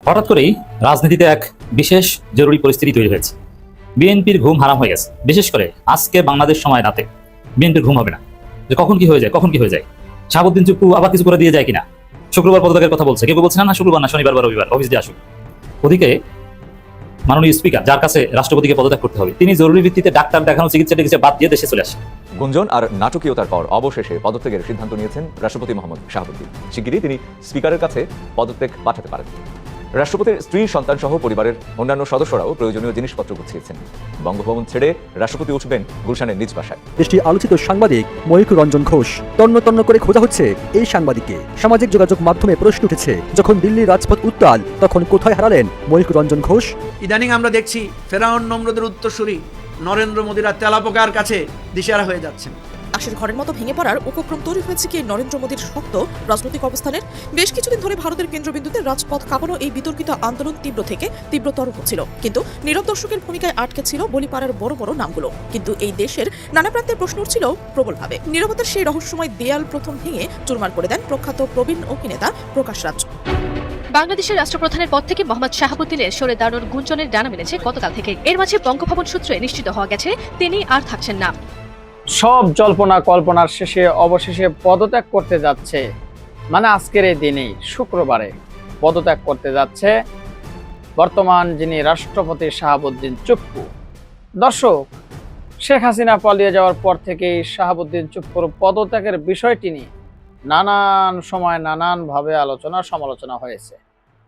হঠাৎ করেই রাজনীতিতে এক বিশেষ জরুরি পরিস্থিতি তৈরি হয়েছে। বিএনপির ঘুম হারাম হয়ে গেছে। বিশেষ করে আজকে বাংলাদেশ সময় রাতে বিএনপির ঘুম হবে না, যে কখন কি হয়ে যায়। শাহাবুদ্দিন চুপ্পু আবার কিছু করে দিয়ে যায় কিনা। শুক্রবার পদত্যাগের কথা বলছে, কেউ বলছে না শুক্রবার না, শনিবার বা রবিবার অফিস দিয়ে আসুক। ওদিকে মাননীয় স্পিকার, যার কাছে রাষ্ট্রপতিকে পদত্যাগ করতে হবে, তিনি জরুরি ভিত্তিতে ডাক্তার দেখানো, চিকিৎসা বাদ দিয়ে দেশে চলে আসেন। গুঞ্জন আর নাটকীয়তার পর অবশেষে পদত্যাগের সিদ্ধান্ত নিয়েছেন রাষ্ট্রপতি মোহাম্মদ শাহাবুদ্দিন। শিগগিরই তিনি স্পিকারের কাছে পদত্যাগ পাঠাতে পারেন। রাষ্ট্রপতির স্ত্রী, সন্তান সহ পরিবারের অন্যান্য সদস্যরাও প্রয়োজনীয় জিনিসপত্র গুছিয়েছেন। বঙ্গভবন ছেড়ে রাষ্ট্রপতি উঠবেন গুলশানের নিজ বাসায়। দেশটির আলোচিত সাংবাদিক ময়ূখ রঞ্জন ঘোষ তন্ন করে খোঁজা হচ্ছে। এই সাংবাদিককে সামাজিক যোগাযোগ মাধ্যমে প্রশ্ন উঠেছে, যখন দিল্লির রাজপথ উত্তাল, তখন কোথায় হারালেন ময়ূখ রঞ্জন ঘোষ? ইদানিং আমরা দেখছি ফেরাউন নমরুদের উত্তরসূরি নরেন্দ্র মোদীরা তেলাপোকার কাছে দিশেহারা হয়ে যাচ্ছেন। আশের ঘরের মতো ভেঙে পড়ার উপক্রম তৈরি হয়েছে কি নরেন্দ্র মোদীর শক্ত রাজনৈতিক অবস্থানের? বেশ কিছুদিন ধরে ভারতের কেন্দ্রবিন্দুতে রাজপথ কাঁপানো এই বিতর্কিত আন্দোলন তীব্র থেকে তীব্রতর হচ্ছিল, কিন্তু নীরব দর্শকের ভূমিকায় আটকে ছিল বলিপাড়ার বড় বড় নামগুলো। কিন্তু এই দেশের নানা প্রান্তে প্রশ্ন উঠছিল প্রবলভাবে। নীরবতার সেই রহস্যময় দেয়াল প্রথম ভেঙে চুরমার করে দেন প্রখ্যাত প্রবীণ অভিনেতা প্রকাশ রাজ। বাংলাদেশের রাষ্ট্রপ্রধানের পদ থেকে মোহাম্মদ শাহাবুদ্দিনের সরে দাঁড়ানোর গুঞ্জনের ডানা মেলেছে গতকাল থেকে। এর মাঝে বঙ্গভবন সূত্রে নিশ্চিত হওয়া গেছে তিনি আর থাকছেন না। সব জল্পনা কল্পনার শেষে অবশেষে পদত্যাগ করতে যাচ্ছে, মানে আজকের এই দিনেই শুক্রবারে পদত্যাগ করতে যাচ্ছে বর্তমান যিনি রাষ্ট্রপতি শাহাবুদ্দিন চুপ্পু। দর্শক, শেখ হাসিনা পালিয়ে যাওয়ার পর থেকেই শাহাবুদ্দিন চুপ্পুর পদত্যাগের বিষয়টি নিয়ে নানান সময় নানানভাবে আলোচনা সমালোচনা হয়েছে।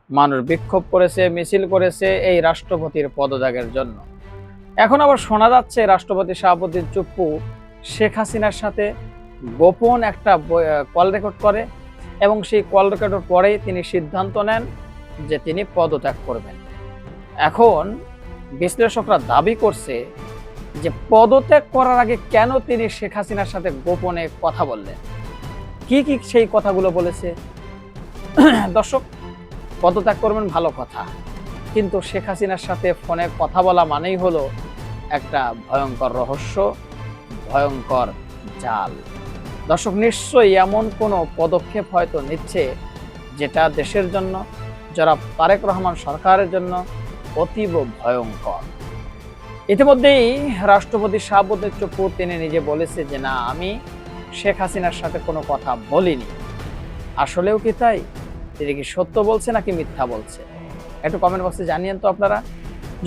মানুষ বিক্ষোভ করেছে, মিছিল করেছে এই রাষ্ট্রপতির পদত্যাগের জন্য। এখন আবার শোনা যাচ্ছে রাষ্ট্রপতি শাহাবুদ্দিন চুপ্পু শেখ হাসিনার সাথে গোপন একটা কল রেকর্ড করে এবং সেই কল রেকর্ডের পরেই তিনি সিদ্ধান্ত নেন যে তিনি পদত্যাগ করবেন। এখন বিশ্লেষকরা দাবি করছে যে পদত্যাগ করার আগে কেন তিনি শেখ হাসিনার সাথে গোপনে কথা বললেন, কি কি সেই কথাগুলো বলেছে। দর্শক, পদত্যাগ করবেন ভালো কথা, কিন্তু শেখ হাসিনার সাথে ফোনে কথা বলা মানেই হলো একটা ভয়ঙ্কর রহস্য, ভয়ঙ্কর জাল। দর্শক, নিশ্চয়ই এমন কোনো পদক্ষেপ হয়তো নিচ্ছে যেটা দেশের জন্য, যারা তারেক রহমান সরকারের জন্য অতীব ভয়ঙ্কর। ইতিমধ্যেই রাষ্ট্রপতি শাহাবুদ্দিন চুপ্পু তিনি নিজে বলেছে যে না, আমি শেখ হাসিনার সাথে কোনো কথা বলিনি। আসলেও কি তাই? তিনি কি সত্য বলছে নাকি মিথ্যা বলছে? একটু কমেন্ট বক্সে জানিয়েন তো আপনারা।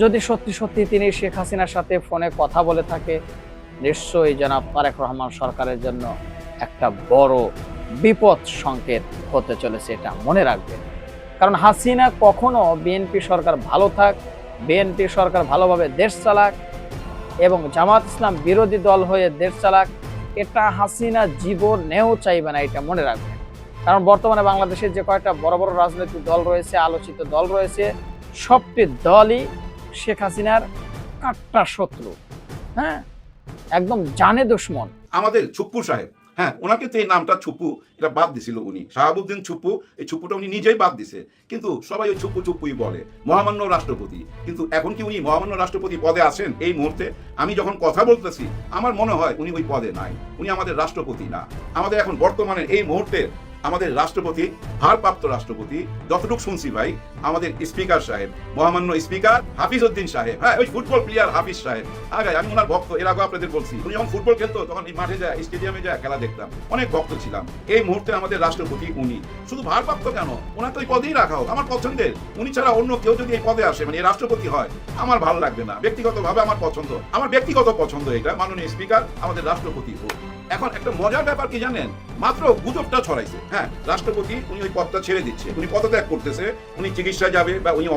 যদি সত্যি সত্যি তিনি শেখ হাসিনার সাথে ফোনে কথা বলে থাকে, নিশ্চয়ই জনাব তারেক রহমান সরকারের জন্য একটা বড় বিপদ সংকেত হতে চলেছে, এটা মনে রাখবেন। কারণ হাসিনা কখনো বিএনপি সরকার ভালো থাক, বিএনপি সরকার ভালোভাবে দেশ চালাক এবং জামাত ইসলাম বিরোধী দল হয়ে দেশ চালাক, এটা হাসিনা জীবনেও চাইবে না, এটা মনে রাখবেন। কারণ বর্তমানে বাংলাদেশের যে কয়েকটা বড় বড় রাজনৈতিক দল রয়েছে, আলোচিত দল রয়েছে, সবটি দলই শেখ হাসিনার কাট্টা শত্রু। হ্যাঁ, একদম জানে দুশ্মন। আমাদের চুপ্পু সাহেব, হ্যাঁ, ওনাকে তো এই নামটা চুপ্পু এটা বাদ দিছিল উনি, শাহাবুদ্দিন চুপ্পু, এই চুপ্পুটা উনি নিজেই বাদ দিছে, কিন্তু সবাই ওই চুপ্পু চুপ্পুই বলে। মহামান্য রাষ্ট্রপতি, কিন্তু এখন কি উনি মহামান্য রাষ্ট্রপতি পদে আছেন? এই মুহূর্তে আমি যখন কথা বলতেছি আমার মনে হয় উনি ওই পদে নাই, উনি আমাদের রাষ্ট্রপতি না। আমাদের এখন বর্তমানে এই মুহূর্তে আমাদের রাষ্ট্রপতি, ভারপ্রাপ্ত রাষ্ট্রপতি, যতটুকু শুনছি ভাই, আমাদের স্পিকার সাহেব, মহামান্য স্পিকার হাফিজ উদ্দিন সাহেব, হ্যাঁ, ওই ফুটবল প্লেয়ার হাফিজ সাহেব। আগে আমি ওনার ভক্ত, এর আগে আপনাদের বলছি, উনি যখন ফুটবল খেলতো তখন এই মাঠে যায়, স্টেডিয়ামে যায় খেলা দেখতাম, অনেক ভক্ত ছিলাম। এই মুহূর্তে আমাদের রাষ্ট্রপতি উনি। শুধু ভারপ্রাপ্ত কেন, ওনার তো এই পদেই রাখা হোক, আমার পছন্দের। উনি ছাড়া অন্য কেউ যদি এই পদে আসে, মানে রাষ্ট্রপতি হয়, আমার ভালো লাগবে না। ব্যক্তিগতভাবে আমার পছন্দ, আমার ব্যক্তিগত পছন্দ এটা, মাননীয় স্পিকার আমাদের রাষ্ট্রপতি হোক। এখন একটা মজার ব্যাপার কি জানেন, মাত্র গুজবটা ছড়াইছে, হ্যাঁ, রাষ্ট্রপতি উনি ওই পদটা ছেড়ে দিচ্ছে, উনি পদত্যাগ করতেছে, উনি চিকিৎসায় যাবে বা উনি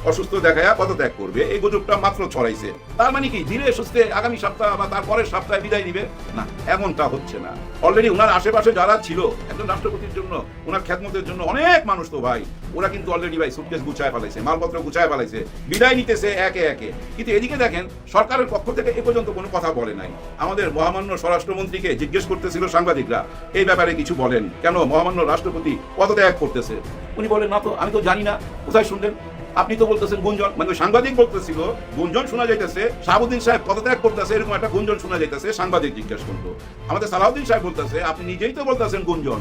অসুস্থ দেখায় পদত্যাগ করবে, এই গুজবটা মাত্র ছড়াইছে। তার মানে কি ধীরে সুস্থে আগামী সপ্তাহ বা তার পরের সপ্তাহে বিদায় নিবে? না, এমনটা হচ্ছে না। অলরেডি ওনার আশেপাশে যারা ছিল একজন রাষ্ট্রপতির জন্য, ওনার খেদমতের জন্য অনেক মানুষ তো ভাই, ওরা কিন্তু অলরেডি ভাই সুটকেস গুছায় ফেলাইছে, মালপত্র গুছায় ফেলাইছে, বিদায় নিতেছে একে একে। কিন্তু এদিকে দেখেন, সরকারের পক্ষ থেকে এ পর্যন্ত কোনো কথা বলে নাই। আমাদের মহামান্য স্বরাষ্ট্রমন্ত্রীকে জিজ্ঞেস করতেছিল সাংবাদিকরা, এই ব্যাপারে কিছু বলেন, কেন মহামান্য রাষ্ট্রপতি পদত্যাগ করতেছে? উনি বলেন না তো, আমি তো জানি না। কোথায় শুনলেন? আপনি তো বলতেছেন গুঞ্জন, মানে ওই সাংবাদিক বলতেছিল গুঞ্জন শোনা যাইতেছে শাহাবুদ্দিন সাহেব পদত্যাগ করতেছে, এরকম একটা গুঞ্জন শোনা যাইতেছে। সাংবাদিক জিজ্ঞেস করলো, আমাদের সালাউদ্দিন সাহেব বলতেছে আপনি নিজেই তো বলতেছেন গুঞ্জন,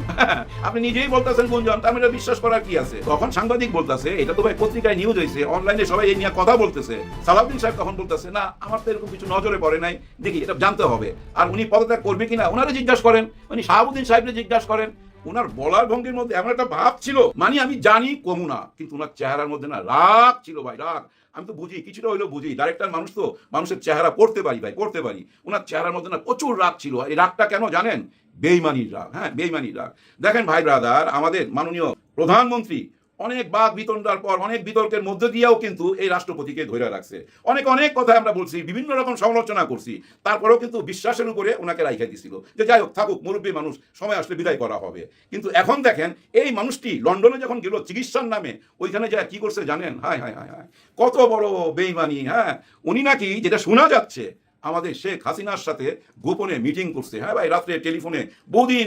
আপনি নিজেই বলতেছেন গুঞ্জন, তার মানে বিশ্বাস করার কি আছে? তখন সাংবাদিক বলতেছে এটা তো ভাই পত্রিকায় নিউজ হয়েছে, অনলাইনে সবাই এই নিয়ে কথা বলতেছে। সালাউদ্দিন সাহেব তখন বলতেছে না আমার তো এরকম কিছু নজরে পড়ে নাই, দেখি এটা জানতে হবে। আর উনি পদত্যাগ করবে কিনা ওনারা জিজ্ঞাসা করেন, উনি শাহাবুদ্দিন সাহেবকে জিজ্ঞাসা করেন। ওনার বলার ভঙ্গির মধ্যে এমন একটা ভাব ছিল, মানে আমি জানি কমু না, কিন্তু ওনার চেহারার মধ্যে না রাগ ছিল ভাই, রাগ। আমি তো বুঝি, কিছুটা হইলেও বুঝি, ডাইরেক্টর মানুষ তো, মানুষের চেহারা পড়তে পারি ভাই, পড়তে পারি। ওনার চেহারার মধ্যে না প্রচুর রাগ ছিল। এই রাগটা কেন জানেন? বেইমানির রাগ। হ্যাঁ, বেইমানির রাগ। দেখেন ভাই ব্রাদার, আমাদের মাননীয় প্রধানমন্ত্রী অনেক বাদ বিতণ্ডার পর, অনেক বিতর্কের মধ্য দিয়েও কিন্তু এই রাষ্ট্রপতিকে ধরে রাখছে। অনেক কথা আমরা বলছি, বিভিন্ন রকম সমালোচনা করছি, তারপরেও কিন্তু বিশ্বাসের উপরে ওনাকে রাইখা দিছিল যে যাই হোক থাকুক, মুরব্বী মানুষ, সময় আসলে বিদায় করা হবে। কিন্তু এখন দেখেন এই মানুষটি লন্ডনে যখন গেল চিকিৎসার নামে, ওইখানে যা কি করছে জানেন? হায় হায় হায় হায়, কত বড় বেইমানি। হ্যাঁ, উনি নাকি, যেটা শোনা যাচ্ছে, আমাদের শেখ হাসিনার সাথে গোপনে মিটিং করছে। হ্যাঁ ভাই, রাত্রে টেলিফোনে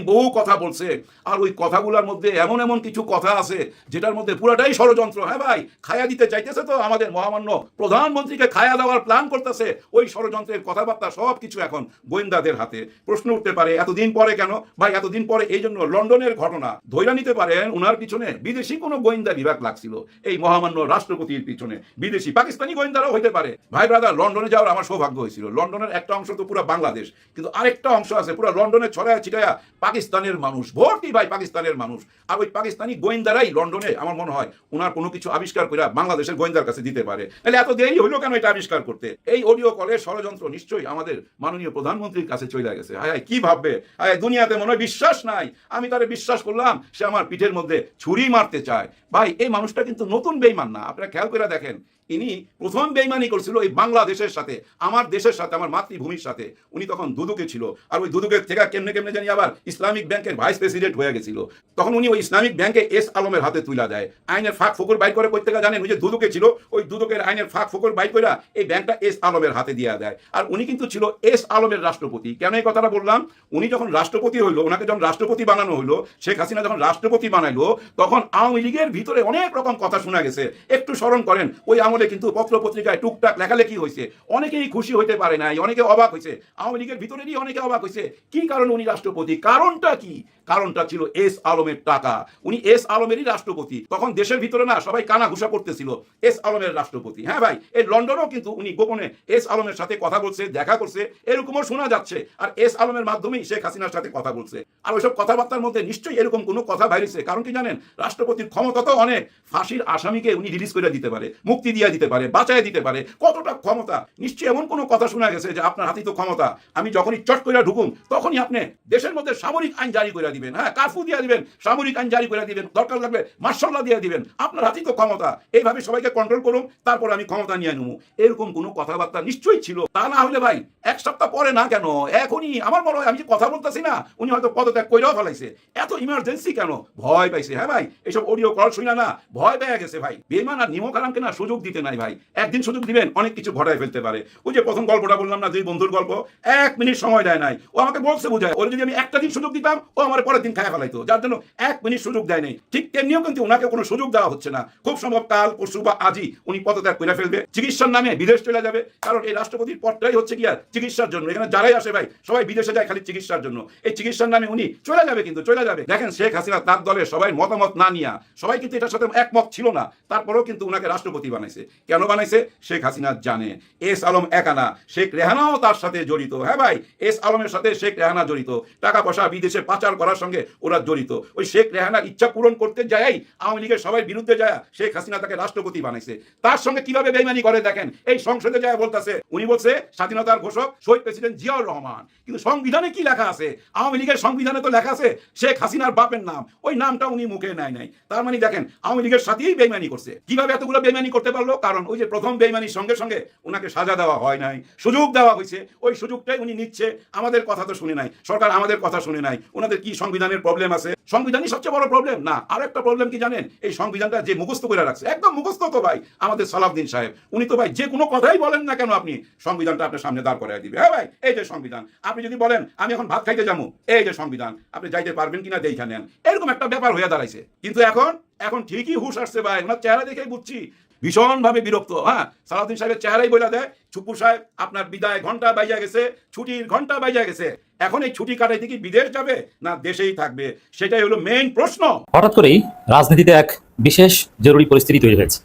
বহু কথা বলছে। আর ওই কথাগুলোর মধ্যে এমন কিছু কথা আছে যেটার মধ্যে পুরাটাই ষড়যন্ত্র। হ্যাঁ ভাই, খায়া দিতে চাইতেছে তো আমাদের মহামান্য প্রধানমন্ত্রীকে খায়া দেওয়ার প্ল্যান করতেছে। ওই ষড়যন্ত্রের কথাবার্তা সব কিছু এখন গোয়েন্দাদের হাতে। প্রশ্ন উঠতে পারে এতদিন পরে কেন ভাই? এতদিন পরে এই জন্য লন্ডনের ঘটনা ধৈর্য নিতে পারেন ওনার পিছনে বিদেশি কোনো গোয়েন্দা বিভাগ লাগছিল। এই মহামান্য রাষ্ট্রপতির পিছনে বিদেশি পাকিস্তানি গোয়েন্দারাও হইতে পারে। ভাই ব্রাদার, লন্ডনে যাওয়ার আমার সৌভাগ্য হয়েছিল। লন্ডনের একটা অংশ তো পুরো বাংলাদেশ, কিন্তু আরেকটা অংশ আছে পুরো লন্ডনে ছড়ায়া ছিটায়া পাকিস্তানের মানুষ ভর্তি ভাই, পাকিস্তানের মানুষ। আর ওই পাকিস্তানি গোয়েন্দারাই লন্ডনে আমার মনে হয় ওনার কোনো কিছু আবিষ্কার করে বাংলাদেশের গোয়েন্দার কাছে দিতে পারে। তাহলে এত দেরি হইলো কেন এটা আবিষ্কার করতে? এই অডিও কলের ষড়যন্ত্র নিশ্চয়ই আমাদের মাননীয় প্রধানমন্ত্রীর কাছে চলে গেছে। হায় হায়, কি ভাববে? হায়, দুনিয়াতে মনে হয় বিশ্বাস নাই, আমি তারে বিশ্বাস করলাম, সে আমার পিঠের মধ্যে ছুরি মারতে চায়। ভাই, এই মানুষটা কিন্তু নতুন বেইমান না। আপনারা খেয়াল করে দেখেন, ইনি প্রথম বেইমানি করছিল এই বাংলাদেশের সাথে, আমার দেশের সাথে, আমার মাতৃভূমির সাথে। উনি তখন দুদুকে ছিল, আর ওই দুদুকের থেকে কেমনে জানি আবার ইসলামিক ব্যাংকের ভাইস প্রেসিডেন্ট হয়ে গেছিল। তখন উনি ওই ইসলামিক ব্যাংকে এস আলমের হাতে তুলে দেয়। আইনের ফাঁক ফোকর বাইর করে করতে জানেন, ওই যে দুদুকে ছিল, ওই দুদুকের আইনের ফাঁক ফোকর বাইর করে এই ব্যাংকটা এস আলমের হাতে দিয়ে দেয়। আর উনি কিন্তু ছিল এস আলমের রাষ্ট্রপতি। কেন এই কথাটা বললাম? উনি যখন রাষ্ট্রপতি হইলো, ওনাকে যখন রাষ্ট্রপতি বানানো হইলো, শেখ হাসিনা যখন রাষ্ট্রপতি বানাইলো, তখন আওয়ামী লীগের ভিতরে অনেক রকম কথা শোনা গেছে। একটু স্মরণ করেন, ওই আমলে কিন্তু পত্র পত্রিকায় টুকটাক লেখালেখি হয়েছে, অনেকেই খুশি হইতে পারে নাই, অনেকে অবাক হয়েছে। আওয়ামী লীগের ভিতরেরই অনেকে অবাক হয়েছে, কি কারণে উনি রাষ্ট্রপতি? কারণটা কি? কারণটা ছিল এস আলমের টাকা। উনি এস আলমেরই রাষ্ট্রপতি। তখন দেশের ভিতরে না সবাই কানা ঘুষা করতেছিল এস আলমের রাষ্ট্রপতি। হ্যাঁ ভাই, এই লন্ডনেও কিন্তু উনি গোপনে এস আলমের সাথে কথা বলছে, দেখা করছে, এরকমও শোনা যাচ্ছে। আর এস আলমের মাধ্যমেই শেখ হাসিনার সাথে কথা বলছে। আর ওইসব কথাবার্তার মধ্যে নিশ্চয়ই এরকম কোনো কথা বাইরেছে। কারণ কি জানেন? রাষ্ট্রপতির ক্ষমতা তো অনেক। ফাঁসির আসামিকে উনি রিলিজ করে দিতে পারে, মুক্তি দিয়ে দিতে পারে, বাঁচায় দিতে পারে। কতটা ক্ষমতা! নিশ্চয়ই এমন কোনো কথা শোনা গেছে যে আপনার হাতে তো ক্ষমতা, আমি যখনই চট করে ঢুকুম তখনই আপনি দেশের মধ্যে সামরিক আইন জারি করে দিবেন। হ্যাঁ, কারফিউ দিয়ে দিবেন, সামরিক আইন জারি করে দিবেন, দরকার লাগবে মার্শাল্লাহ দিয়ে দিবেন। আপনার হাতেই তো ক্ষমতা, এইভাবে সবাইকে কন্ট্রোল করুন, তারপর আমি ক্ষমতা নিয়ে নেবো। এরকম কোনো কথাবার্তা নিশ্চয়ই ছিল। তা না হলে ভাই এক সপ্তাহ পরে না কেন, এখনই আমার মনে হয়, আমি যে কথা বলতেছি না, উনি হয়তো পদত্যাগ কইরাও ফেলাইছে। এত ইমার্জেন্সি কেন? ভয় পাইছে। হ্যাঁ ভাই, এইসব অডিও কল শুনে না ভয় পেয়ে গেছে ভাই। বেমান আর নিমক আরামকে না সুযোগ দিতে নাই ভাই। একদিন সুযোগ দিবেন, অনেক কিছু ঘটায় ফেলতে পারে। ওই যে প্রথম গল্পটা বললাম না, দুই বন্ধুর গল্প, 1 মিনিট সময় দেয় নাই। ও আমাকে বলছে বুঝায়, ওর যদি আমি একটা দিন সুযোগ দিতাম, ও আমার পরের দিন খায় ফেলাইতো, যার জন্য 1 মিনিট সুযোগ দেয় নাই। ঠিক তেমনিও কিন্তু ওনাকে কোনো সুযোগ দেওয়া হচ্ছে না। খুব সম্ভব কাল পরশু বা আজই উনি পদত্যাগ করে ফেলবে, চিকিৎসার নামে বিদেশ চলে যাবে। কারণ এই রাষ্ট্রপতির পদটাই হচ্ছে কি আর চিকিৎসার জন্য। এখানে যারাই আসে ভাই সবাই বিদেশে যায় খালি চিকিৎসার জন্য। এই চিকিৎসার নামে উনি চলে যাবে, কিন্তু চলে যাবে। দেখেন, শেখ হাসিনা তার দলের সবাই মতামত না নিয়া, সবাই কিন্তু এটার সাথে একমত ছিল না, তারপরেও কিন্তু উনাকে রাষ্ট্রপতি বানাইছে। কেন বানাইছে? শেখ হাসিনা জানে এস আলম একা না, শেখ রেহানাও তার সাথে জড়িত। হ্যাঁ ভাই, এস আলমের সাথে শেখ রেহানা জড়িত। টাকা পয়সা বিদেশে পাচার করার সঙ্গে ওরা জড়িত। ওই শেখ রেহানার ইচ্ছা পূরণ করতে যায় আওয়ামী লীগের সবাই বিরুদ্ধে যায় শেখ হাসিনা তাকে রাষ্ট্রপতি বানাইছে। তার সঙ্গে কিভাবে বেইমানি করে দেখেন। এই সংসদে যায় বলতেছে, উনি বলছে স্বাধীনতার ঘোষক শহীদ প্রেসিডেন্ট জিয়াউর রহমান, কিন্তু সংবিধানে কি লেখা আছে? আওয়ামী লীগের সংবিধানে তো লেখা আছে শেখ হাসিনার বাপের নাম, ওই নামটা উনি মুখে নেয় নাই। তার মানে দেখেন, আওয়ামী লীগের সাথেই বেইমানি করছে। কিভাবে এতগুলো বেইমানি করতে পারলো? কারণ ওই যে প্রথম বেইমানির সঙ্গে সঙ্গে ওনাকে সাজা দেওয়া হয় নাই, সুযোগ দেওয়া হয়েছে। ওই সুযোগটাই উনি নিচ্ছে। আমাদের কথা তো শুনে নাই, সরকার আমাদের কথা শুনে নাই। ওনাদের কি সংবিধানের প্রবলেম আছে? সংবিধানই সবচেয়ে বড় প্রবলেম না। আর একটা প্রবলেম কি জানেন? এই সংবিধানটা যে মুখস্থ করে রাখছে, একদম মুখস্থ তো ভাই আমাদের সালাউদ্দিন সাহেব। উনি তো ভাই যে কোনো কথাই বলেন না কেন, আপনি সংবিধানটা আপনার সামনে দাঁড় করাই দিবে। হ্যাঁ ভাই, এই যে সংবিধান। আপনি যদি বলেন আমি এখন ভাত খাইতে যাবো, এই যে সংবিধান, আপনি যাইতে পারবেন কিনা দেখে নেন। এরকম একটা ব্যাপার হয়ে দাঁড়াইছে। কিন্তু এখন এখন ঠিকই হুঁশ আসছে ভাই, ওনার চেহারা দেখেই বুঝছি ভীষণভাবে বিরক্ত। হ্যাঁ, সালাউদ্দিন সাহেবের চেহারাই বলে দেয় ছুপু সাহেব আপনার বিদায় ঘন্টা বাইজা গেছে, ছুটির ঘন্টা বাইজা গেছে। এখন এই ছুটি কাটাইতে কি বিদেশ যাবে না দেশেই থাকবে, সেটাই হলো মেইন প্রশ্ন। হঠাৎ করেই রাজনীতিতে এক বিশেষ জরুরি পরিস্থিতি তৈরি হয়েছে।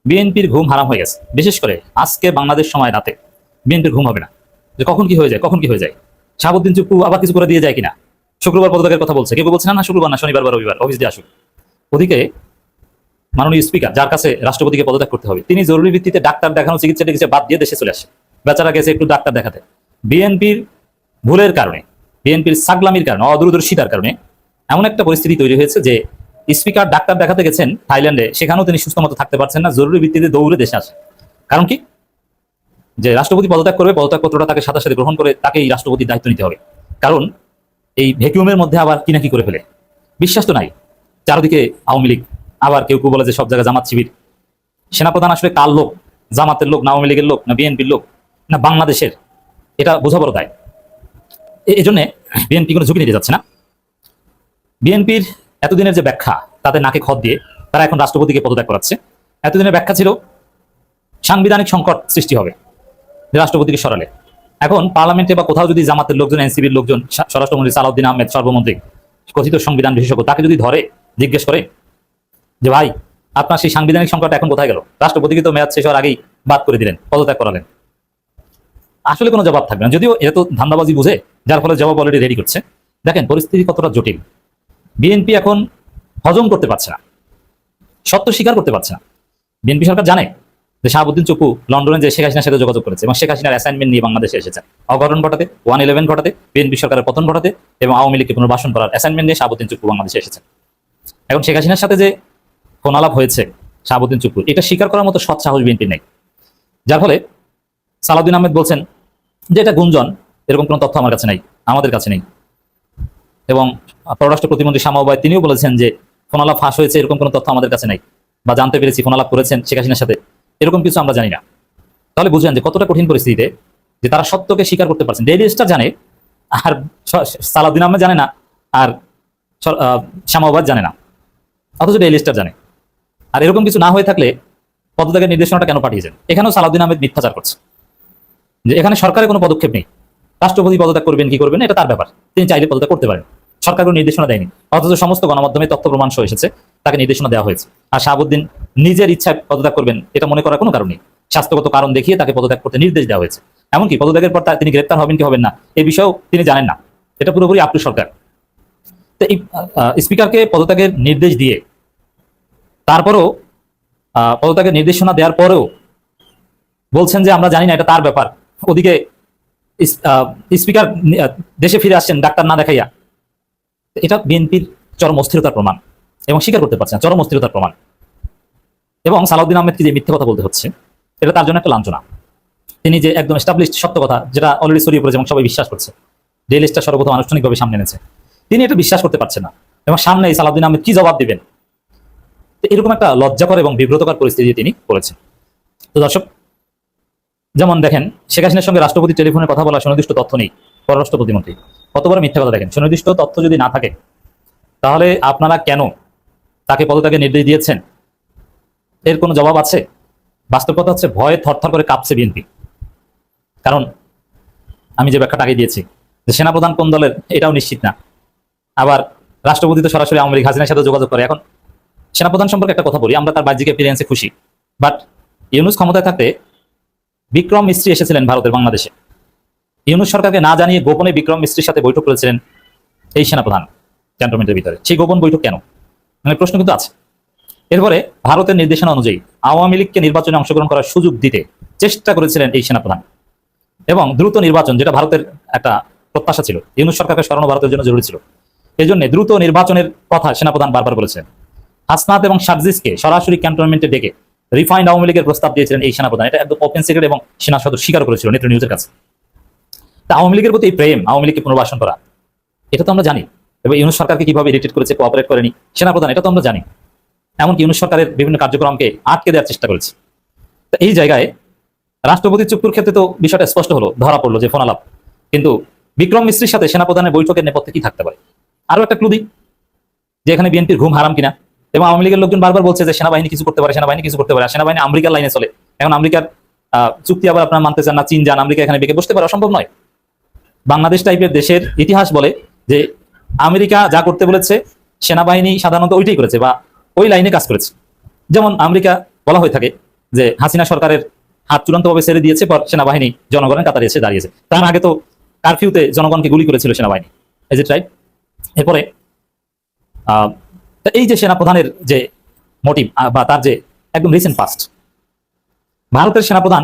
বিএনপির ঘুম হারাম হয়ে গেছে। বিশেষ করে আজকে বাংলাদেশ সময় রাতে বিএনপির ঘুম হবে না, যে কখন কি হয়ে যায় কখন কি হয়ে যায়। শাহাবুদ্দিন চুপ্পু আবার কিছু করে দিয়ে যায় কিনা, শুক্রবার পদত্যাগের কথা বলছে, কেউ বলছে না শুক্রবার না শনিবার বা রবিবার অফিস দিয়ে আসুক। ওদিকে মাননীয় স্পিকার, যার কাছে রাষ্ট্রপতিকে পদত্যাগ করতে হবে, তিনি জরুরি ভিত্তিতে ডাক্তার দেখানো চিকিৎসা টিকিৎসা বাদ দিয়ে দেশে চলে আসে। বেচারা গেছে একটু ডাক্তার দেখাতে। বিএনপির ভুলের কারণে, বিএনপির সাগলামির কারণে, অদূরদর্শিতার কারণে এমন একটা পরিস্থিতি তৈরি হয়েছে যে স্পিকার ডাক্তার দেখাতে গেছেন থাইল্যান্ডে, সেখানেও তিনি সুস্থ মতো থাকতে পারছেন না, জরুরি ভিত্তিতে দৌড়ে দেশে আসে। কারণ কি? যে রাষ্ট্রপতি পদত্যাগ করবে, পদত্যাগপত্রটা তাকে সাথে সাথে গ্রহণ করে তাকেই রাষ্ট্রপতির দায়িত্ব নিতে হবে। কারণ এই ভ্যাকুয়ামের মধ্যে আবার কি না কি করে ফেলে, বিশ্বাস তো নাই। চারদিকে আওয়ামী লীগ, আবার কেউ কেউ বলে যে সব জায়গায় জামাত শিবির। সেনাপ্রধান আসলে কার লোক? জামাতের লোক না আওয়ামী লীগের লোক না বিএনপির লোক না বাংলাদেশের? এটা বোঝা বড় দায়। এই জন্য বিএনপি কোনো ঝুঁকি নিতে যাচ্ছে না। বিএনপির এতদিনের যে ব্যাখ্যা, তাতে নাকে খত দিয়ে তারা এখন রাষ্ট্রপতিকে পদত্যাগ করাচ্ছে। এতদিনের ব্যাখ্যা ছিল সাংবিধানিক সংকট সৃষ্টি হবে রাষ্ট্রপতিকে সরালে। এখন পার্লামেন্টে বা কোথাও যদি জামাতের লোকজন, এনসিবির লোকজন, স্বরাষ্ট্রমন্ত্রী সালাউদ্দিন আহমেদ সর্বমন্ত্রী, কথিত সংবিধান বিশেষজ্ঞ, তাকে যদি ধরে জিজ্ঞেস করে যে ভাই আপনার সেই সাংবিধানিক সংকট এখন কোথায় গেল, রাষ্ট্রপতিকে তো মেয়াদ শেষ হওয়ার আগেই বাদ করে দিলেন, পদত্যাগ করালেন, আসলে কোনো জবাব থাকবে না। যদিও এটা তো ধান্দাবাজি বুঝে, যার ফলে জবাব অলরেডি রেডি করছে। দেখেন পরিস্থিতি কতটা জটিল। বিএনপি এখন হজম করতে পারছে না, সত্য স্বীকার করতে পারছে না। বিএনপি সরকার জানে যে শাহাবুদ্দিন চুপ্পু লন্ডনে যে শেখ হাসিনার সাথে যোগাযোগ করেছে এবং শেখ হাসিনার অ্যাসাইনমেন্ট নিয়ে বাংলাদেশে এসেছেন অঘটন ঘটাতে, 111 ঘটাতে, বিএনপি সরকারের পতন ঘটাতে এবং আওয়ামী লীগকে পুনর্বাসন করার অ্যাসাইনমেন্ট নিয়ে শাহাবুদ্দিন চুপ্পু বাংলাদেশে এসেছেন। এখন শেখ হাসিনার সাথে যে ফোন আলাপ হয়েছে শাহাবুদ্দিন চুপ্পু, এটা স্বীকার করার মতো সৎ সাহস বিএনপির নেই। যার ফলে সালাউদ্দিন আহমেদ বলছেন যে এটা গুঞ্জন, এরকম কোনো তথ্য আমার কাছে নাই, আমাদের কাছে নেই। এবং পররাষ্ট্র প্রতিমন্ত্রী শামা ওবায়দ তিনিও বলেছেন যে ফোন আলাপ ফাঁস হয়েছে, এরকম কোনো তথ্য আমাদের কাছে নাই, বা জানতে পেরেছি ফোন আলাপ করেছেন শেখ হাসিনার সাথে, এরকম কিছু আমরা জানি না। তাহলে বুঝলেন যে কতটা কঠিন পরিস্থিতিতে যে তারা সত্যকে স্বীকার করতে পারছেন। ডেইলি স্টার জানে আর সালাউদ্দিন আহমেদ জানে না, আর শামা ওবায়দ জানে না, অথচ ডেইলি স্টার জানে। আর এরকম কিছু না হয়ে থাকলে পদত্যাগের নির্দেশনাটা কেন পাঠিয়েছেন? এখানেও সালাউদ্দিন আহমেদ মিথ্যাচার করছে যে এখানে সরকারের কোনো পদক্ষেপ নেই, রাষ্ট্রপতি পদত্যাগ করবেন কি করবেন এটা তার ব্যাপার, তিনি চাইলে পদত্যাগ করতে পারেন, সরকার কোনো নির্দেশনা দেয়নি। অথচ সমস্ত গণমাধ্যমে তথ্য প্রমাণ সহ এসেছে তাকে নির্দেশনা দেওয়া হয়েছে। আর শাহাবুদ্দিন নিজের ইচ্ছায় পদত্যাগ করবেন এটা মনে করার কোনো কারণ নেই, স্বাস্থ্যগত কারণ দেখিয়ে তাকে পদত্যাগ করতে নির্দেশ দেওয়া হয়েছে। এমনকি পদত্যাগের পর তিনি গ্রেপ্তার হবেন কি হবেন না এই বিষয়েও তিনি জানেন না, এটা পুরোপুরি আপ টু সরকার। তো এই স্পিকারকে পদত্যাগের নির্দেশ দিয়ে তারপরও পদত্যাগের নির্দেশনা দেওয়ার পরেও বলছেন যে আমরা জানি না, এটা তার ব্যাপার। ওদিকে স্পিকার দেশে ফিরে আসছেন ডাক্তার না দেখাইয়া। এটা বিএনপির চরম অস্থিরতার প্রমাণ এবং স্বীকার করতে পারছে না, চরম অস্থিরতার প্রমাণ। এবং সালাউদ্দিন আহমেদকে যে মিথ্যে কথা বলতে হচ্ছে এটা তার জন্য একটা লাঞ্ছনা। তিনি যে একদম এস্টাবলিশড সত্য কথা, যেটা অলরেডি ছড়িয়ে পড়েছে এবং সবাই বিশ্বাস করছে, ডেইলি স্টার সর্বপ্রথম আনুষ্ঠানিকভাবে সামনে এনেছে, তিনি এটা বিশ্বাস করতে পারছেন না। এবং সামনে এই সালাউদ্দিন আহমেদ কি জবাব দিবেন, এরকম একটা লজ্জাকর এবং বিব্রতকর পরিস্থিতি তিনি করেছেন। তো দর্শক, যেমন দেখেন শেখ হাসিনার সঙ্গে রাষ্ট্রপতি টেলিফোনে কথা বলা সুনির্দিষ্ট তথ্য নেই, পররাষ্ট্র প্রতিমন্ত্রী কত বড় মিথ্যা কথা। দেখেন সুনির্দিষ্ট তথ্য যদি না থাকে তাহলে আপনারা কেন তাকে পদত্যাগের নির্দেশ দিয়েছেন, এর কোনো জবাব আছে? বাস্তব কথা হচ্ছে ভয়ে থরথর করে কাঁপছে বিএনপি। কারণ আমি যে ব্যাখ্যাটা আগে দিয়েছি যে সেনাপ্রধান কোন দলের এটাও নিশ্চিত না, আবার রাষ্ট্রপতি তো সরাসরি আওয়ামী লীগ হাসিনার সাথে যোগাযোগ করে। এখন সেনাপ্রধান সম্পর্কে একটা কথা বলি, আমরা তার বাহ্যিক অ্যাপিয়ারেন্সে খুশি, বাট ইউনূস ক্ষমতায় থাকতে বিক্রম মিস্ত্রি এসেছিলেন ভারতের বাংলাদেশে, ইউনূস সরকারকে না জানিয়ে গোপনে বিক্রম মিস্ত্রির সাথে বৈঠক করেছিলেন এই সেনাপ্রধান ক্যান্টনমেন্টের ভিতরে। সেই গোপন বৈঠক কেন, মানে প্রশ্ন কিন্তু আছে। এরপরে ভারতের নির্দেশনা অনুযায়ী আওয়ামী লীগকে নির্বাচনে অংশগ্রহণ করার সুযোগ দিতে চেষ্টা করেছিলেন এই সেনাপ্রধান, এবং দ্রুত নির্বাচন, যেটা ভারতের একটা প্রত্যাশা ছিল, ইউনূস সরকারকে সরানো ভারতের জন্য জরুরি ছিল, এই জন্য দ্রুত নির্বাচনের কথা সেনাপ্রধান বারবার বলেছিলেন। হাসনাত এবং সার্জিসকে সরাসরি ক্যান্টনমেন্টে ডেকে রিফাইন্ড আওয়ামী লীগের প্রস্তাব দিয়েছিলেন এই সেনাপ্রধান। এটা একদম ওপেন সিক্রেট এবং সেনা সদর স্বীকার করেছিল নেত্র নিউজের কাছে। তা আওয়ামী লীগের প্রতি এই প্রেম, আওয়ামী লীগকে পুনর্বাসন করা, এটা তো আমরা জানি। এবং ইউনূস সরকারকে কিভাবে ইরিটেট করেছে, কোঅপারেট করেনি সেনাপ্রধান, এটা তো আমরা জানি। এমনকি ইউনূস সরকারের বিভিন্ন কার্যক্রমকে আটকে দেওয়ার চেষ্টা করেছে। তো এই জায়গায় রাষ্ট্রপতি চুপ্পুর ক্ষেত্রে তো বিষয়টা স্পষ্ট হলো, ধরা পড়লো যে ফোন আলাপ। কিন্তু বিক্রম মিস্ত্রির সাথে সেনাপ্রধানের বৈঠকের নেপথ্যে কি থাকতে পারে? আরো একটা ক্লু দিই যে এখানে বিএনপির ঘুম হারাম কিনা। এবং আওয়ামী লীগের লোকজন বারবার বলছে যে সেনাবাহিনী কিছু করতে পারে, সেনাবাহিনী কিছু করতে পারে, আর সেনাবাহিনী আমেরিকার লাইনে চলে। এখন আমেরিকার চুক্তি আবার আপনারা মানতে চান না, চীন যান, আমেরিকা এখানে বেঁকে বসতে পারে, অসম্ভব নয়। বাংলাদেশ টাইপের দেশের ইতিহাস বলে যে আমেরিকা যা করতে বলেছে সেনাবাহিনী সাধারণত ওইটাই করেছে বা ওই লাইনে কাজ করেছে। যেমন আমেরিকা বলা হয়ে থাকে যে হাসিনা সরকারের হাত চূড়ান্তভাবে ছেড়ে দিয়েছে, পর সেনাবাহিনী জনগণের কাতারে এসে দাঁড়িয়েছে। তার আগে তো কারফিউতে জনগণকে গুলি করেছিল সেনাবাহিনী। Is it right? এরপরে এই যে সেনাপ্রধানের যে মোটিভ বা তার যে একদম রিসেন্ট পাস্ট, ভারতের সেনাপ্রধান,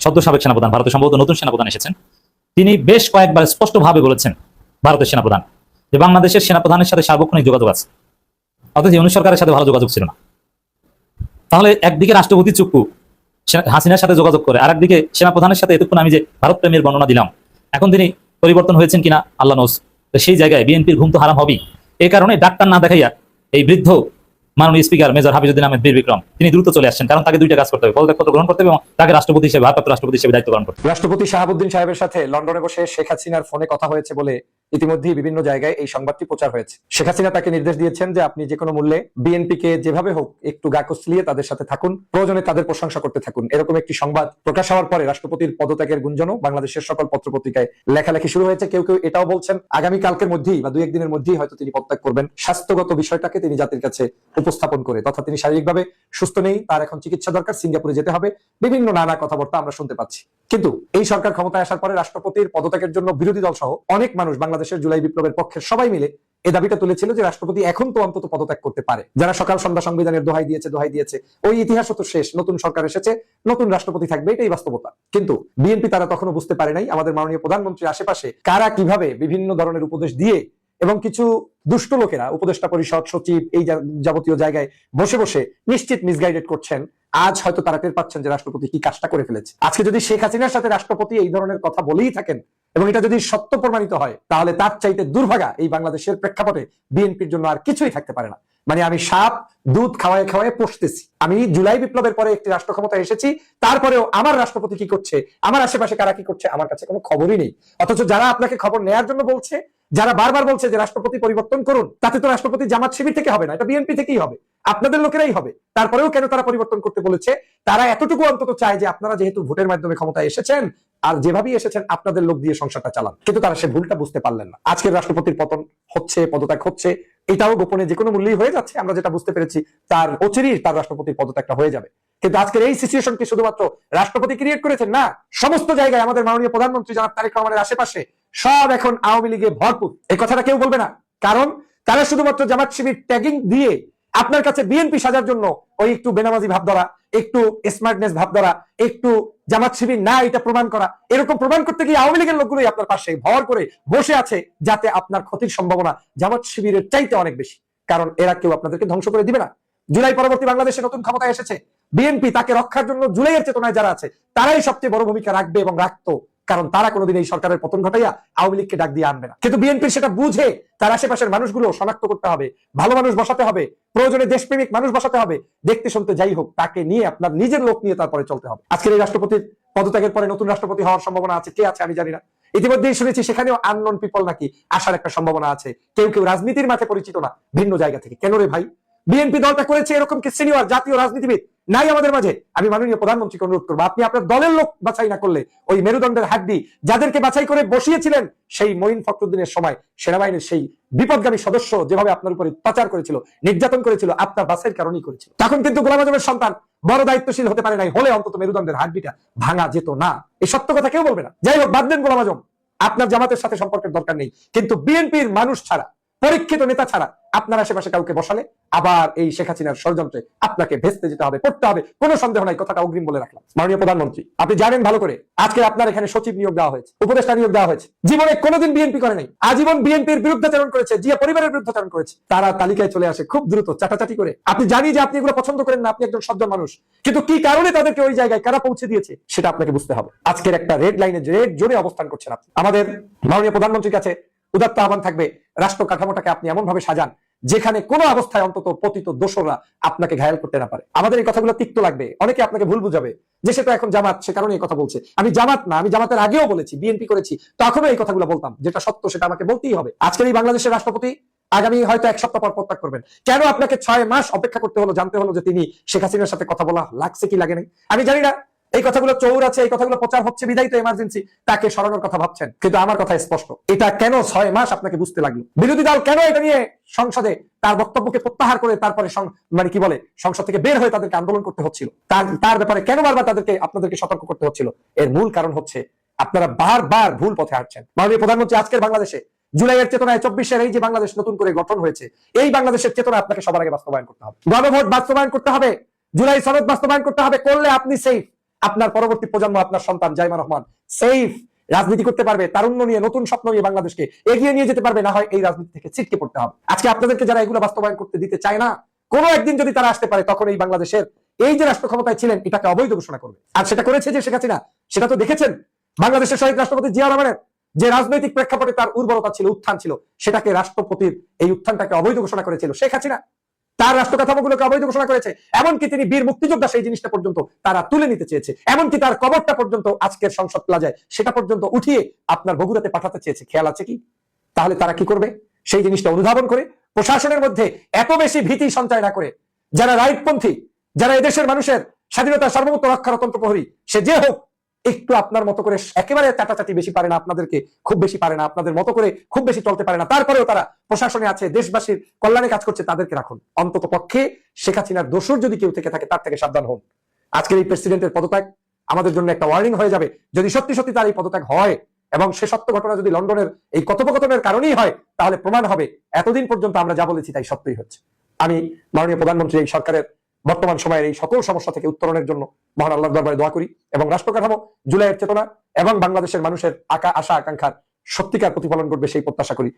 সদ্য সাবেক সেনাপ্রধান, ভারতে সম্ভবত নতুন সেনাপ্রধান এসেছেন, তিনি বেশ কয়েকবার স্পষ্টভাবে বলেছেন ভারতের সেনাপ্রধান যে বাংলাদেশের সেনাপ্রধানের সাথে সার্বক্ষণিক যোগাযোগ আছে, অথচ ইউনূস সরকারের সাথে ভালো যোগাযোগ ছিল না। তাহলে একদিকে রাষ্ট্রপতি চুপ্পু হাসিনার সাথে যোগাযোগ করে, আর একদিকে সেনাপ্রধানের সাথে এতক্ষণ আমি যে ভারত প্রেমের বর্ণনা দিলাম, এখন তিনি পরিবর্তন হয়েছেন কিনা আল্লাহ নোস। সেই জায়গায় বিএনপির ঘুম তো হারাম হবেই। এই কারণে ডাক্তার না দেখাইয়া এই বৃদ্ধ মাননীয় স্পিকার মেজর হাফিজউদ্দিন আহমেদ বীর বিক্রম তিনি দ্রুত চলে আসছেন, কারণ তাকে দুইটা কাজ করতে হবে, পদত্যাগ গ্রহণ করতে হবে এবং তাকে রাষ্ট্রপতি হিসেবে, ভারপ্রাপ্ত রাষ্ট্রপতি হিসেবে দায়িত্ব পালন করতে হবে। রাষ্ট্রপতি শাহাবুদ্দিন সাহেবের সাথে লন্ডনে বসে শেখ হাসিনার ফোনে কথা হয়েছে বলে ইতিমধ্যেই বিভিন্ন জায়গায় এই সংবাদটি প্রচার হয়েছে। শেখ হাসিনা তাকে নির্দেশ দিয়েছেন যে আপনি যে কোনো মূল্যে বিএনপিকে যেভাবে হোক একটু গা কসলিয়ে তাদের সাথে থাকুন, প্রয়োজনে তাদের প্রশংসা করতে থাকুন। এরকম একটি সংবাদ প্রকাশ হওয়ার পরে রাষ্ট্রপতির পদত্যাগের গুঞ্জনও বাংলাদেশের সকল পত্রপত্রিকায় লেখালেখি শুরু হয়েছে। কেউ কেউ এটাও বলছেন আগামী কালকের মধ্যেই বা 2-1 দিনের মধ্যেই হয়তো তিনি পদত্যাগ করবেন, স্বাস্থ্যগত বিষয়টাকে তিনি জাতির কাছে উপস্থাপন করে, তথা তিনি শারীরিকভাবে সুস্থ নেই, তার এখন চিকিৎসা দরকার, সিঙ্গাপুরে যেতে হবে, বিভিন্ন নানা কথাবার্তা আমরা শুনতে পাচ্ছি। কিন্তু এই সরকার ক্ষমতায় আসার পরে রাষ্ট্রপতির পদত্যাগের জন্য বিরোধী দল সহ অনেক মানুষ বাংলাদেশের জুলাই বিপ্লবের পক্ষের সবাই মিলে এই দাবিটা তুলেছিল যে রাষ্ট্রপতি এখন তো অন্তত পদত্যাগ করতে পারে। যারা সকাল সন্ধ্যা সংবিধানের দোহাই দিয়েছে, ওই ইতিহাসও তো শেষ, নতুন সরকার এসেছে, নতুন রাষ্ট্রপতি থাকবে, এটাই বাস্তবতা। কিন্তু বিএনপি তারা তখনও বুঝতে পারে নাই আমাদের মাননীয় প্রধানমন্ত্রীর আশেপাশে কারা কিভাবে বিভিন্ন ধরনের উপদেশ দিয়ে এবং কিছু দুষ্ট লোকেরা উপদেষ্টা পরিষদ, সচিব, এই যাবতীয় জায়গায় বসে বসে নিশ্চিত মিসগাইডেড করছেন। আজ হয়তো তারা টের পাচ্ছেন যে রাষ্ট্রপতি কি কাজটা করে ফেলেছে। আজকে যদি শেখ হাসিনার সাথে রাষ্ট্রপতি এই ধরনের কথা বলেই থাকেন এবং এটা যদি সত্য প্রমাণিত হয়, তাহলে তার চাইতে দুর্ভাগা এই বাংলাদেশের প্রেক্ষাপটে বিএনপির জন্য আর কিছুই থাকতে পারে না। মানে আমি সাপ দুধ খাওয়ায় খাওয়ায় পোষতেছি। আমি জুলাই বিপ্লবের পরে একটি রাষ্ট্র ক্ষমতায় এসেছি, তারপরেও আমার রাষ্ট্রপতি কি করছে, আমার আশেপাশে কারা কি করছে, আমার কাছে কোনো খবরই নেই। অথচ যারা আপনাকে খবর নেয়ার জন্য বলছে, যারা বারবার বলছে যে রাষ্ট্রপতি পরিবর্তন করুন, তাতে তো রাষ্ট্রপতি জামাত শিবির থেকে হবে না, এটা বিএনপি থেকেই হবে, আপনাদের লোকেরাই হবে। তারপরেও কেন তারা পরিবর্তন করতে বলেছে? তারা এতটুকু অন্তত চায় যে আপনারা যেহেতু ভোটের মাধ্যমে ক্ষমতায় এসেছেন, আর যেভাবেই এসেছেন আপনাদের লোক দিয়ে সংসারটা চালান। কিন্তু তারা সে ভুলটা বুঝতে পারলেন না। আজকের রাষ্ট্রপতির পতন হচ্ছে, পদত্যাগ হচ্ছে, এটাও গোপনে যে কোনো মূল্যেই হয়ে যাচ্ছে। আমরা যেটা বুঝতে পেরেছি তার অচিরেই তার রাষ্ট্রপতির পদত্যাগটা হয়ে যাবে। কিন্তু আজকের এই সিচুয়েশন কি শুধুমাত্র রাষ্ট্রপতি ক্রিয়েট করেছেন? না, সমস্ত জায়গায় আমাদের মাননীয় প্রধানমন্ত্রী জনাব তারেক রহমানের আশেপাশে সব এখন আওয়ামী লীগে ভরপুর। এই কথাটা কেউ বলবে না, কারণ তারা শুধুমাত্র জামাত শিবির ট্যাগিং দিয়ে আপনার কাছে বিএনপি সাজার জন্য ওই একটু বেনামাজি ভাব ধরা, একটু স্মার্টনেস ভাব ধরা, একটু জামাত শিবির না এটা প্রমাণ করা, এরকম প্রমাণ করতে গিয়ে আওয়ামী লীগের লোকগুলোই আপনার পাশে ভর করে বসে আছে, যাতে আপনার ক্ষতির সম্ভাবনা জামাত শিবিরের চাইতে অনেক বেশি। কারণ এরা কেউ আপনাদেরকে ধ্বংস করে দিবে না। জুলাই পরবর্তী বাংলাদেশে নতুন ক্ষমতায় এসেছে বিএনপি, তাকে রক্ষার জন্য জুলাইয়ের চেতনায় যারা আছে তারাই সবচেয়ে বড় ভূমিকা রাখবে এবং রাখতো, কারণ তারা কোনোদিন এই সরকারের পতন ঘটাইয়া আওয়ামী লীগকে ডাক দিয়ে আনবে না। কিন্তু বিএনপি সেটা বুঝে তার আশেপাশের মানুষগুলো শনাক্ত করতে হবে, ভালো মানুষ বসাতে হবে, প্রয়োজনে দেশপ্রেমিক মানুষ বসাতে হবে, দেখতে শুনতে যাই হোক তাকে নিয়ে আপনার নিজের লোক নিয়ে তারপরে চলতে হবে। আজকের এই রাষ্ট্রপতির পদত্যাগের পরে নতুন রাষ্ট্রপতি হওয়ার সম্ভাবনা আছে, কে আছে আমি জানি না। ইতিমধ্যেই শুনেছি সেখানেও আননোন পিপল নাকি আসার একটা সম্ভাবনা আছে, কেউ কেউ রাজনীতির মাঠে পরিচিত না, ভিন্ন জায়গা থেকে। কেন রে ভাই? বিএনপি দলটা করেছে এরকম কি সিনিয়র জাতীয় রাজনীতিবিদ নাই আমাদের মাঝে? আমি মাননীয় প্রধানমন্ত্রীকে অনুরোধ করবো, আপনি আপনার দলের লোক বাছাই না করলে ওই মেরুদণ্ডের হাড্ডি যাদেরকে বাছাই করে বসিয়েছিলেন সেই মঈন ফখরুদ্দিনের সময় সেনাবাহিনীর সেই বিপদগামী সদস্য যেভাবে আপনার উপরে অত্যাচার করেছিল, নির্যাতন করেছিল, আপনার বাছাইয়ের কারণেই করেছিল। তখন কিন্তু গোলাম আজমের সন্তান বড় দায়িত্বশীল হতে পারে নাই, হলে অন্তত মেরুদণ্ডের হাড্ডিটা ভাঙা যেত না। এই সত্য কথা কেউ বলবে না। যাই হোক, বাদ দেন গোলাম আজম, আপনার জামাতের সাথে সম্পর্কের দরকার নেই, কিন্তু বিএনপির মানুষ ছাড়া, পরীক্ষিত নেতা ছাড়া আপনার আশেপাশে কাউকে বসালে আবার এই শেখ হাসিনার ষড়যন্ত্রে আপনাকে ভেস্তে যেতে হবে, পড়তে হবে, কোনো সন্দেহ নাই। কথাটা অগ্রিম বলে রাখলাম। মাননীয় প্রধানমন্ত্রী, আপনি জানেন ভালো করে আজকে আপনার এখানে সচিব নিয়োগ দেওয়া হয়েছে, উপদেষ্টা নিয়োগ দেওয়া হয়েছে। জীবনে কোনোদিন বিএনপি করে নাই, আজীবন বিএনপির বিরুদ্ধাচরণ করেছে, জিয়া পরিবারের বিরুদ্ধাচরণ করেছে। তারা তালিকায় চলে আসে খুব দ্রুত চাটাচাটি করে। আপনি জানি যে আপনি এগুলো পছন্দ করেন না, আপনি একজন সজ্জন মানুষ, কিন্তু কি কারণে তাদেরকে ওই জায়গায় কারা পৌঁছে দিয়েছে সেটা আপনাকে বুঝতে হবে। আজকের একটা রেড লাইনে, রেড জোনে অবস্থান করছেন আপনি। আমাদের মাননীয় প্রধানমন্ত্রীর কাছে উদাত্ত আহ্বান থাকবে, রাষ্ট্র কাঠামোটাকে আপনি এমন ভাবে সাজান যেখানে কোনো অবস্থায় অন্তত পতিত দোষরা আপনাকে ঘায়াল করতে না পারে। আমাদের এই কথাগুলো তিক্ত লাগবে, অনেকে আপনাকে ভুল বুঝাবে যে সে তো এখন জামাত, সে কারণে এই কথা বলছে। আমি জামাত না, আমি জামাতের আগেও বলেছি, বিএনপি করেছি, তখনও এই কথাগুলো বলতাম। যেটা সত্য সেটা আমাকে বলতেই হবে। আজকের এই বাংলাদেশের রাষ্ট্রপতি আগামী হয়তো 1 সপ্তাহ পর প্রত্যাগ করবেন। কেন আপনাকে 6 মাস অপেক্ষা করতে হলো, জানতে হলো যে তিনি শেখ হাসিনার সাথে কথা বলা লাগছে কি লাগে নাই? আমি জানি না এই কথাগুলো চৌর আছে, এই কথাগুলো প্রচার হচ্ছে বিদায়ী তো এমার্জেন্সি তাকে সরানোর কথা ভাবছেন, কিন্তু আমার কথা স্পষ্ট, এটা কেন 6 মাস আপনাকে বুঝতে লাগলো? বিরোধী দল কেন এটা নিয়ে সংসদে তার বক্তব্যকে প্রত্যাহার করে তারপরে মানে কি বলে সংসদ থেকে বের হয়ে তাদেরকে আন্দোলন করতে হচ্ছিল? তার ব্যাপারে কেন বারবার আপনাদেরকে সতর্ক করতে হচ্ছিল? এর মূল কারণ হচ্ছে আপনারা বারবার ভুল পথে হাঁটছেন। মাননীয় প্রধানমন্ত্রী আজকের বাংলাদেশে জুলাইয়ের চেতনায় 24-এর এই যে বাংলাদেশ নতুন করে গঠন হয়েছে, এই বাংলাদেশের চেতনা আপনাকে সবার আগে বাস্তবায়ন করতে হবে, গণভোট বাস্তবায়ন করতে হবে, জুলাই সনদ বাস্তবায়ন করতে হবে। করলে আপনি সেফ, আপনার পরবর্তী প্রজন্ম, আপনার সন্তান জাইমা রহমান সেফ রাজনীতি করতে পারবে, তারুণ্য নিয়ে নতুন স্বপ্ন নিয়ে বাংলাদেশকে এগিয়ে নিয়ে যেতে পারবে। না হয় এই রাজনীতি থেকে ছিটকে পড়তে হবে। আজকে আপনাদেরকে যারা এগুলো বাস্তবায়ন করতে দিতে চায় না, কোনো একদিন যদি তারা আসতে পারে, তখন এই বাংলাদেশের এই যে রাষ্ট্র ক্ষমতায় ছিলেন এটাকে অবৈধ ঘোষণা করবে। আর সেটা করেছে যে শেখ হাসিনা, সেটা তো দেখেছেন। বাংলাদেশের শহীদ রাষ্ট্রপতি জিয়া রহমানের যে রাজনৈতিক প্রেক্ষাপটে তার উর্বরতা ছিল, উত্থান ছিল, সেটাকে রাষ্ট্রপতির এই উত্থানটাকে অবৈধ ঘোষণা করেছিল শেখ হাসিনা। তার রাষ্ট্র কাঠামোগুলোকে অবৈধ ঘোষণা করেছে। এমনকি তিনি বীর মুক্তিযোদ্ধা সেই জিনিসটা পর্যন্ত তারা তুলে নিতে চেয়েছে। এমনকি তার কবরটা পর্যন্ত আজকের সংসদ প্লাজায় সেটা পর্যন্ত উঠিয়ে আপনার বগুড়াতে পাঠাতে চেয়েছে। খেয়াল আছে কি? তাহলে তারা কি করবে? সেই জিনিসটা অনুধাবন করে প্রশাসনের মধ্যে এত বেশি ভীতি সঞ্চয় না করে, যারা রাইটপন্থী, যারা এদেশের মানুষের স্বাধীনতা সার্বভৌমত্ব রক্ষার অতন্ত্র প্রহরী, সে যে হোক, একটু আপনার মতো করে একেবারে চাটাচাটি বেশি পারে না, আপনাদেরকে খুব বেশি পারে না, আপনাদের মতো করে খুব বেশি চলতে পারে না, তারপরেও তারা প্রশাসনে আছে, দেশবাসীর কল্যাণে কাজ করছে, তাদেরকে রাখুন। অন্তত পক্ষে শেখ হাসিনার দোষর যদি কেউ থেকে থাকে, তার থেকে সাবধান হন। আজকের এই প্রেসিডেন্টের পদত্যাগ আমাদের জন্য একটা ওয়ার্নিং হয়ে যাবে। যদি সত্যি সত্যি তার এই পদত্যাগ হয় এবং সে সত্য ঘটনা যদি লন্ডনের এই কথোপকথনের কারণেই হয়, তাহলে প্রমাণ হবে এতদিন পর্যন্ত আমরা যা বলেছি তাই সত্যই হচ্ছে। আমি মাননীয় প্রধানমন্ত্রী এই সরকারের বর্তমান সময়ের এই সকল সমস্যা থেকে উত্তরণের জন্য মহান আল্লাহর দরবারে দোয়া করি এবং রাষ্ট্র কাঠামো, জুলাইয়ের চেতনা এবং বাংলাদেশের মানুষের আশা আকাঙ্ক্ষার সত্যিকার প্রতিফলন ঘটবে সেই প্রত্যাশা করি।